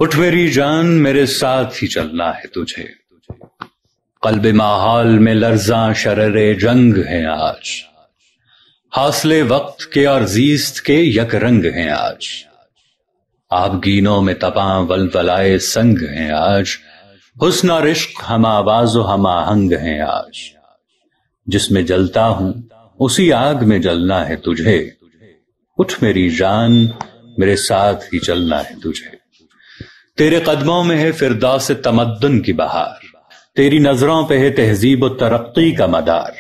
اٹھ میری جان میرے ساتھ ہی چلنا ہے تجھے، قلب ماحول میں لرزاں شرر جنگ ہیں آج، حاصلے وقت کے اور زیست کے یک رنگ ہیں آج، آبگینوں میں تپاں ولولائے سنگ ہیں آج، حسن اور عشق ہم آواز و ہم آہنگ ہیں آج، جس میں جلتا ہوں اسی آگ میں جلنا ہے تجھے، اٹھ میری جان میرے ساتھ ہی چلنا ہے تجھے، تیرے قدموں میں ہے فردوس تمدن کی بہار، تیری نظروں پہ ہے تہذیب و ترقی کا مدار،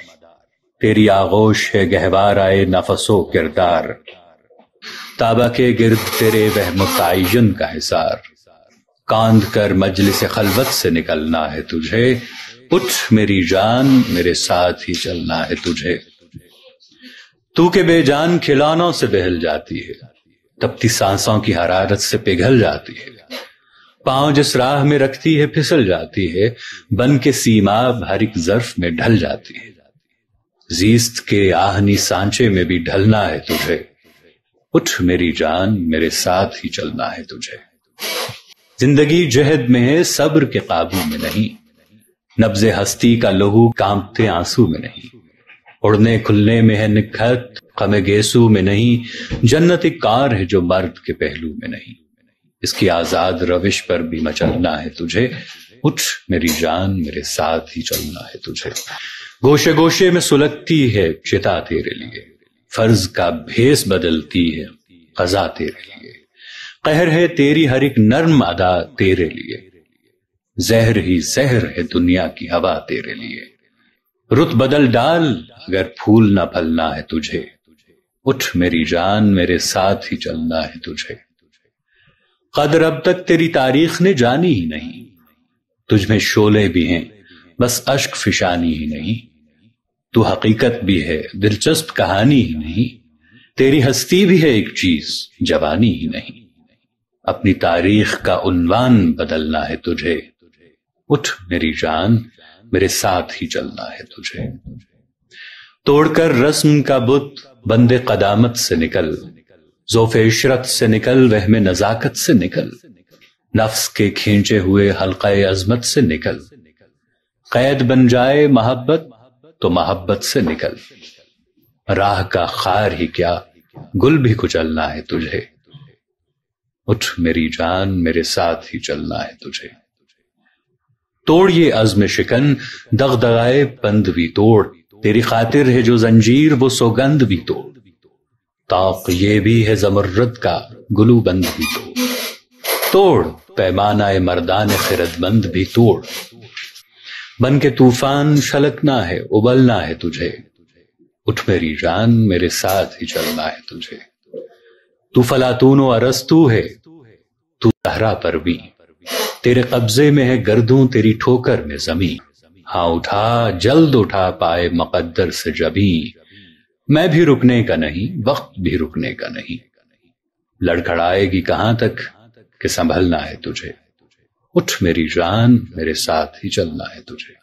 تیری آغوش ہے گہوارۂ نفس و کردار، تابہ کے گرد تیرے وہم و تعین کا حصار، کاندھ کر مجلس خلوت سے نکلنا ہے تجھے، اٹھ میری جان میرے ساتھ ہی چلنا ہے تجھے، تو کہ بے جان کھلونوں سے بہل جاتی ہے، تپتی سانسوں کی حرارت سے پگھل جاتی ہے، پاؤں جس راہ میں رکھتی ہے پھسل جاتی ہے، بن کے سیماب ہر ایک ظرف میں ڈھل جاتی ہے، زیست کے آہنی سانچے میں بھی ڈھلنا ہے تجھے، اٹھ میری جان میرے ساتھ ہی چلنا ہے تجھے، زندگی جہد میں ہے صبر کے قابو میں نہیں، نبض ہستی کا لہو کانپتے آنسو میں نہیں، اڑنے کھلنے میں ہے نکھت غم گیسو میں نہیں، جنت ایک کار ہے جو مرد کے پہلو میں نہیں، اس کی آزاد روش پر بھی مچلنا ہے تجھے، اٹھ میری جان میرے ساتھ ہی چلنا ہے تجھے، گوشے گوشے میں سلگتی ہے چتا تیرے لیے، فرض کا بھیس بدلتی ہے قضا تیرے لیے، قہر ہے تیری ہر ایک نرم ادا تیرے لیے، زہر ہی زہر ہے دنیا کی ہوا تیرے لیے، رت بدل ڈال اگر پھول نہ پھلنا ہے تجھے، اٹھ میری جان میرے ساتھ ہی چلنا ہے تجھے، قدر اب تک تیری تاریخ نے جانی ہی نہیں، تجھ میں شعلے بھی ہیں بس اشک فشانی ہی نہیں، تو حقیقت بھی ہے دلچسپ کہانی ہی نہیں، تیری ہستی بھی ہے ایک چیز جوانی ہی نہیں، اپنی تاریخ کا عنوان بدلنا ہے تجھے، اٹھ میری جان میرے ساتھ ہی چلنا ہے تجھے، توڑ کر رسم کا بت بند قدامت سے نکل، ذوف عشرت سے نکل وہم نزاکت سے نکل، نفس کے کھینچے ہوئے حلقہ عظمت سے نکل، قید بن جائے محبت تو محبت سے نکل، راہ کا خار ہی کیا گل بھی کچلنا ہے تجھے، اٹھ میری جان میرے ساتھ ہی چلنا ہے تجھے، توڑ یہ عزم شکن دغدغائے پند بھی توڑ، تیری خاطر ہے جو زنجیر وہ سوگند بھی توڑ، طاق یہ بھی ہے زمرد کا گلو بند بھی توڑ، پیمانہ مردان خردمند بھی توڑ، بن کے طوفان شلکنا ہے ابلنا ہے تجھے، اٹھ میری جان میرے ساتھ ہی چلنا ہے تجھے، تو فلاطون و ارسطو ہے تو صحرا پر بھی، تیرے قبضے میں ہے گردوں تیری ٹھوکر میں زمین، ہاں اٹھا جلد اٹھا پائے مقدر سے جبیں، میں بھی رکنے کا نہیں وقت بھی رکنے کا نہیں، لڑکھڑائے گی کہاں تک کہ سنبھلنا ہے تجھے، اٹھ میری جان میرے ساتھ ہی چلنا ہے تجھے۔